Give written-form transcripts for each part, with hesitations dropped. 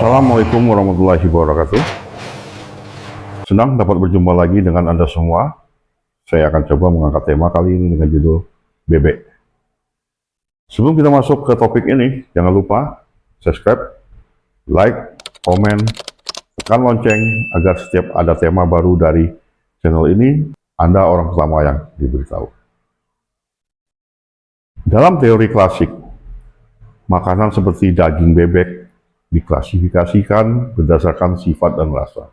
Assalamualaikum warahmatullahi wabarakatuh. Senang dapat berjumpa lagi dengan Anda semua. Saya akan coba mengangkat tema kali ini dengan judul bebek. Sebelum kita masuk ke topik ini, jangan lupa subscribe, like, komen, tekan lonceng agar setiap ada tema baru dari channel ini, Anda orang pertama yang diberitahu. Dalam teori klasik, makanan seperti daging bebek diklasifikasikan berdasarkan sifat dan rasa,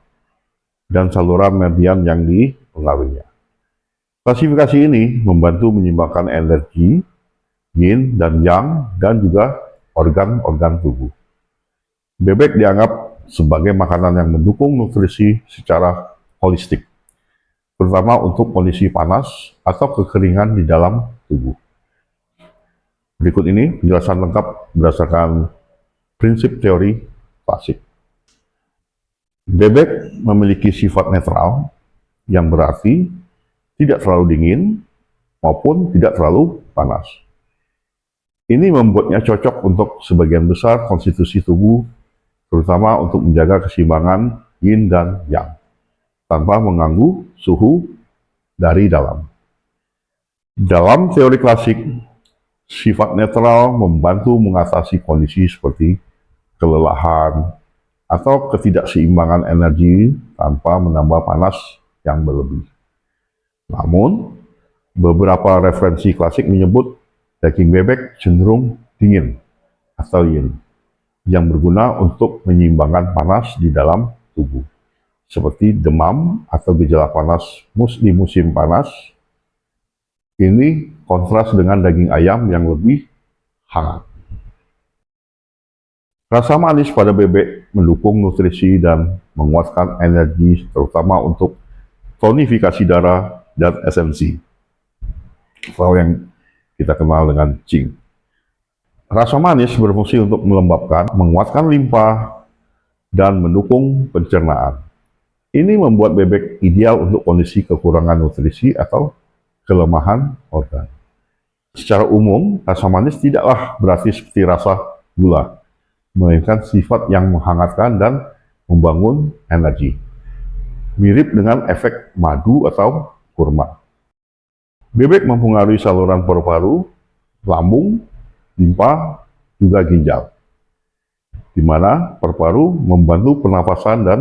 dan saluran meridian yang dipengaruhinya. Klasifikasi ini membantu menyeimbangkan energi, yin dan yang, dan juga organ-organ tubuh. Bebek dianggap sebagai makanan yang mendukung nutrisi secara holistik, terutama untuk kondisi panas atau kekeringan di dalam tubuh. Berikut ini penjelasan lengkap berdasarkan prinsip teori klasik. Bebek memiliki sifat netral, yang berarti tidak terlalu dingin maupun tidak terlalu panas. Ini membuatnya cocok untuk sebagian besar konstitusi tubuh, terutama untuk menjaga keseimbangan yin dan yang, tanpa mengganggu suhu dari dalam. Dalam teori klasik, sifat netral membantu mengatasi kondisi seperti kelelahan atau ketidakseimbangan energi tanpa menambah panas yang berlebih. Namun, beberapa referensi klasik menyebut daging bebek cenderung dingin atau yin, yang berguna untuk menyeimbangkan panas di dalam tubuh, seperti demam atau gejala panas di musim panas. Ini kontras dengan daging ayam yang lebih hangat. Rasa manis pada bebek mendukung nutrisi dan menguatkan energi, terutama untuk tonifikasi darah dan esensi, atau yang kita kenal dengan qing. Rasa manis berfungsi untuk melembabkan, menguatkan limpa, dan mendukung pencernaan. Ini membuat bebek ideal untuk kondisi kekurangan nutrisi atau kelemahan organ. Secara umum, rasa manis tidaklah berarti seperti rasa gula, melainkan sifat yang menghangatkan dan membangun energi, mirip dengan efek madu atau kurma. Bebek mempengaruhi saluran paru-paru, lambung, limpa, juga ginjal, di mana paru-paru membantu pernapasan dan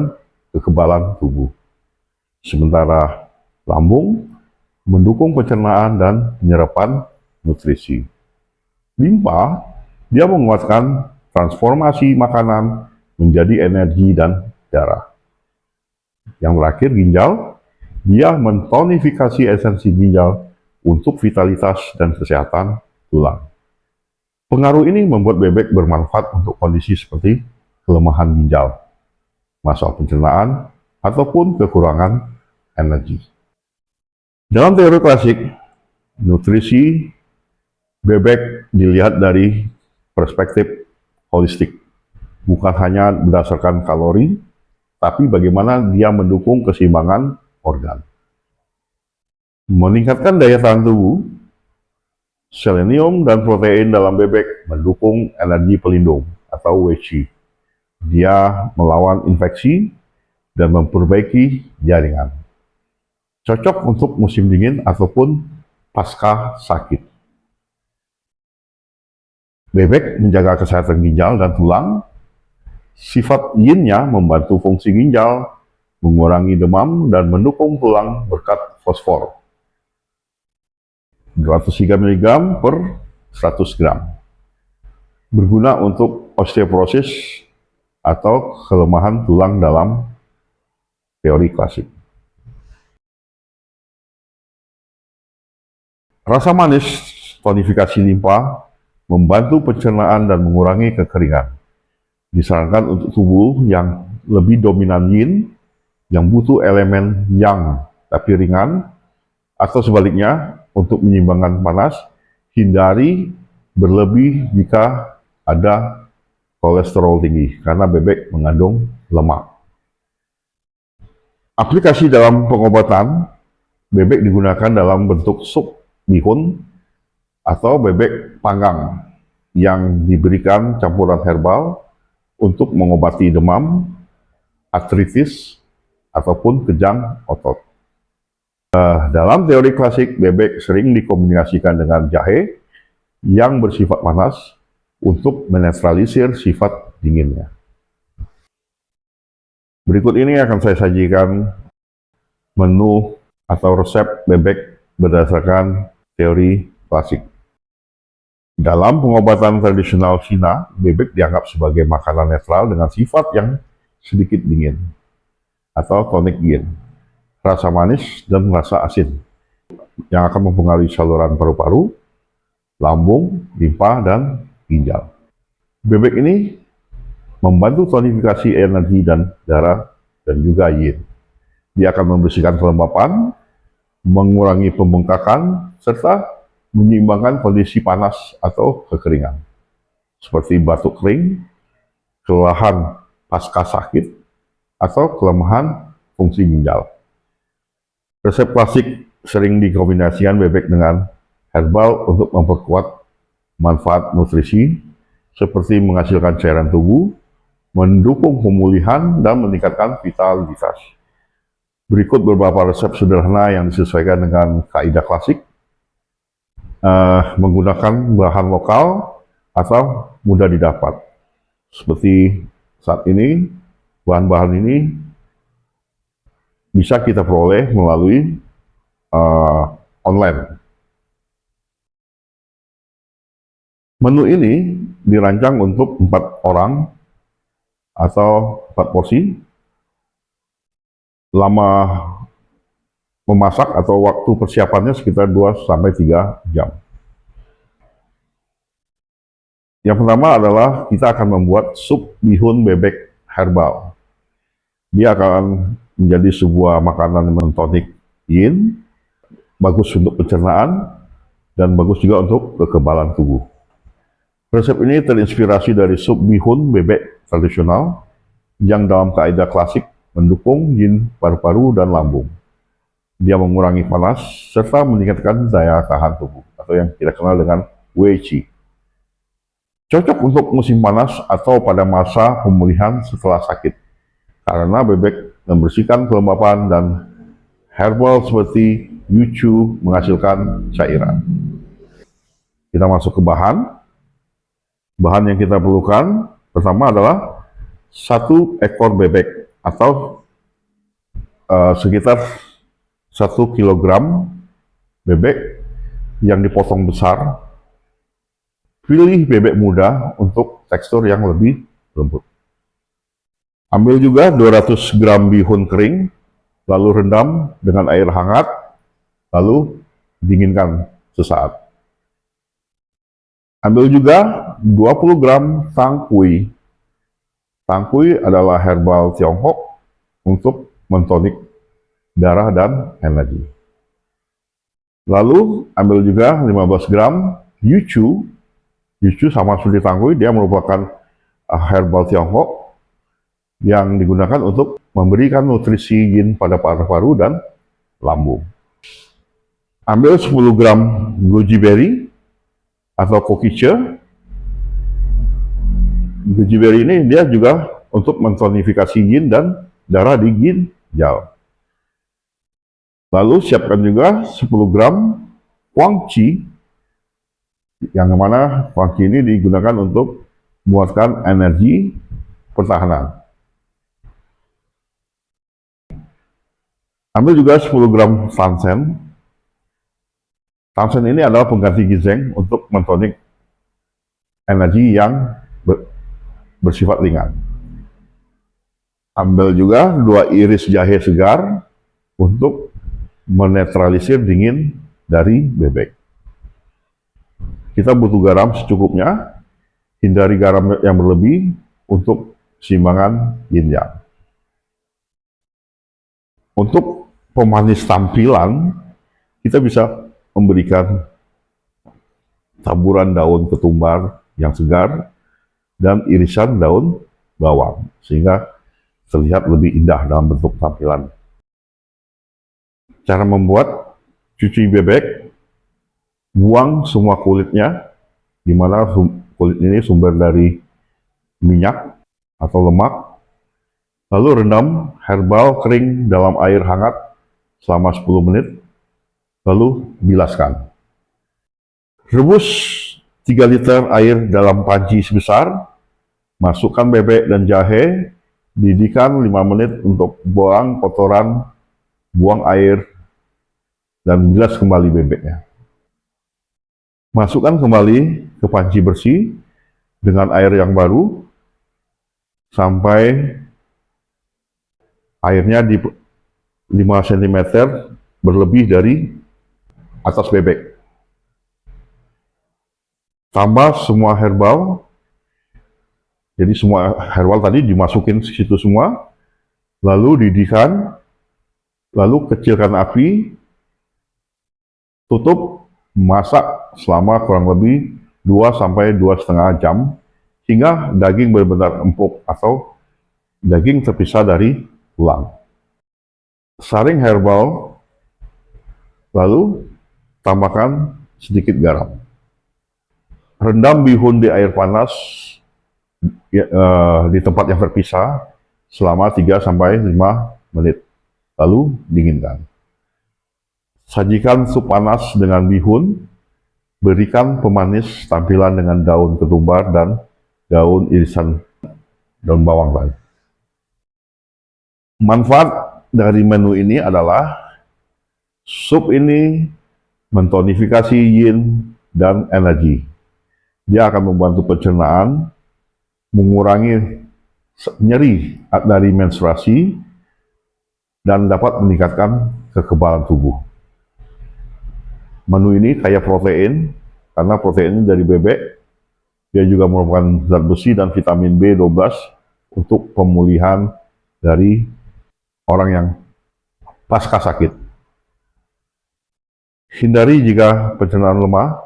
kekebalan tubuh, sementara lambung mendukung pencernaan dan penyerapan nutrisi. Limpa, dia menguatkan transformasi makanan menjadi energi dan darah. Yang terakhir, ginjal, dia mentonifikasi esensi ginjal untuk vitalitas dan kesehatan tulang. Pengaruh ini membuat bebek bermanfaat untuk kondisi seperti kelemahan ginjal, masalah pencernaan, ataupun kekurangan energi. Dalam teori klasik, nutrisi bebek dilihat dari perspektif holistik, bukan hanya berdasarkan kalori, tapi bagaimana dia mendukung keseimbangan organ. Meningkatkan daya tahan tubuh, selenium dan protein dalam bebek mendukung energi pelindung atau WC. Dia melawan infeksi dan memperbaiki jaringan. Cocok untuk musim dingin ataupun pasca sakit. Bebek menjaga kesehatan ginjal dan tulang. Sifat yin-nya membantu fungsi ginjal, mengurangi demam, dan mendukung tulang berkat fosfor. 203 mg per 100 gram. Berguna untuk osteoporosis atau kelemahan tulang dalam teori klasik. Rasa manis, tonifikasi limpa, membantu pencernaan dan mengurangi kekeringan. Disarankan untuk tubuh yang lebih dominan yin, yang butuh elemen yang tapi ringan, atau sebaliknya, untuk menyeimbangkan panas, hindari berlebih jika ada kolesterol tinggi, karena bebek mengandung lemak. Aplikasi dalam pengobatan, bebek digunakan dalam bentuk sup bihun atau bebek panggang yang diberikan campuran herbal untuk mengobati demam, artritis, ataupun kejang otot. Dalam teori klasik, bebek sering dikombinasikan dengan jahe yang bersifat panas untuk menetralisir sifat dinginnya. Berikut ini akan saya sajikan menu atau resep bebek berdasarkan teori klasik. Dalam pengobatan tradisional Cina, bebek dianggap sebagai makanan netral dengan sifat yang sedikit dingin atau tonic yin, rasa manis dan rasa asin yang akan mempengaruhi saluran paru-paru, lambung, limpa, dan ginjal. Bebek ini membantu tonifikasi energi dan darah dan juga yin. Dia akan membersihkan kelembapan, mengurangi pembengkakan, serta menyeimbangkan kondisi panas atau kekeringan, seperti batuk kering, kelelahan pasca sakit, atau kelemahan fungsi ginjal. Resep klasik sering dikombinasikan bebek dengan herbal untuk memperkuat manfaat nutrisi, seperti menghasilkan cairan tubuh, mendukung pemulihan, dan meningkatkan vitalitas. Berikut beberapa resep sederhana yang disesuaikan dengan kaidah klasik, menggunakan bahan lokal atau mudah didapat. Seperti saat ini, bahan-bahan ini bisa kita peroleh melalui online. Menu ini dirancang untuk 4 orang atau 4 porsi. Lama memasak atau waktu persiapannya sekitar 2-3 jam. Yang pertama adalah kita akan membuat sup bihun bebek herbal. Dia akan menjadi sebuah makanan yang mentonik yin, bagus untuk pencernaan, dan bagus juga untuk kekebalan tubuh. Resep ini terinspirasi dari sup bihun bebek tradisional yang dalam kaidah klasik mendukung yin paru-paru dan lambung. Dia mengurangi panas serta meningkatkan daya tahan tubuh atau yang kita kenal dengan Wei Qi. Cocok untuk musim panas atau pada masa pemulihan setelah sakit, karena bebek membersihkan kelembapan dan herbal seperti yucu menghasilkan cairan. Kita masuk ke bahan. Bahan yang kita perlukan pertama adalah 1 ekor bebek atau sekitar 1 kilogram bebek yang dipotong besar. Pilih bebek muda untuk tekstur yang lebih lembut. Ambil juga 200 gram bihun kering, lalu rendam dengan air hangat, lalu dinginkan sesaat. Ambil juga 20 gram tangkui. Tangkui adalah herbal Tiongkok untuk mentonik darah dan energi. Lalu ambil juga 15 gram yucu. Yucu sama seperti tangkui, dia merupakan herbal Tiongkok yang digunakan untuk memberikan nutrisi yin pada paru-paru dan lambung. Ambil 10 gram goji berry atau kokiche. Goji berry ini dia juga untuk mentonifikasi yin dan darah di ginjal. Lalu siapkan juga 10 gram huangqi, yang mana huangqi ini digunakan untuk menguatkan energi pertahanan. Ambil juga 10 gram sansen. Sansen ini adalah pengganti ginseng untuk mentonik energi yang bersifat ringan. Ambil juga 2 iris jahe segar untuk menetralisir dingin dari bebek. Kita butuh garam secukupnya, hindari garam yang berlebih untuk keseimbangan yin yang. Untuk pemanis tampilan, kita bisa memberikan taburan daun ketumbar yang segar dan irisan daun bawang, sehingga terlihat lebih indah dalam bentuk tampilan. Cara membuat: cuci bebek, buang semua kulitnya, di mana kulit ini sumber dari minyak. atau lemak, lalu rendam herbal kering dalam air hangat selama 10 menit, lalu bilaskan. Rebus 3 liter air dalam panci sebesar, masukkan bebek dan jahe, didihkan 5 menit untuk buang kotoran, buang air, dan bilas kembali bebeknya. Masukkan kembali ke panci bersih dengan air yang baru sampai airnya di 5 cm berlebih dari atas bebek. Tambah semua herbal, jadi semua herbal tadi dimasukin ke situ semua, lalu didihkan, lalu kecilkan api, tutup, masak selama kurang lebih 2-2,5 jam hingga daging benar-benar empuk atau daging terpisah dari tulang. Saring herbal, lalu tambahkan sedikit garam. Rendam bihun di air panas di tempat yang terpisah selama 3-5 menit, lalu dinginkan. Sajikan sup panas dengan bihun, berikan pemanis tampilan dengan daun ketumbar dan daun irisan daun bawang tadi. Manfaat dari menu ini adalah sup ini mentonifikasi yin dan energi. Dia akan membantu pencernaan, mengurangi nyeri dari menstruasi, dan dapat meningkatkan kekebalan tubuh. Menu ini kaya protein, karena protein ini dari bebek. Dia juga merupakan zat besi dan vitamin B12 untuk pemulihan dari orang yang pasca sakit. Hindari jika pencernaan lemah,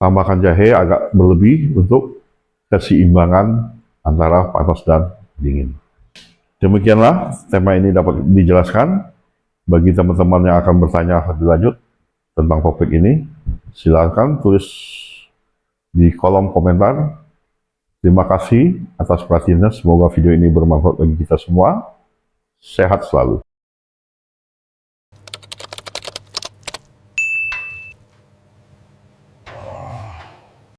tambahkan jahe agak berlebih untuk keseimbangan antara panas dan dingin. Demikianlah tema ini dapat dijelaskan. Bagi teman-teman yang akan bertanya lebih lanjut tentang topik ini, silakan tulis di kolom komentar. Terima kasih atas perhatiannya. Semoga video ini bermanfaat bagi kita semua. Sehat selalu.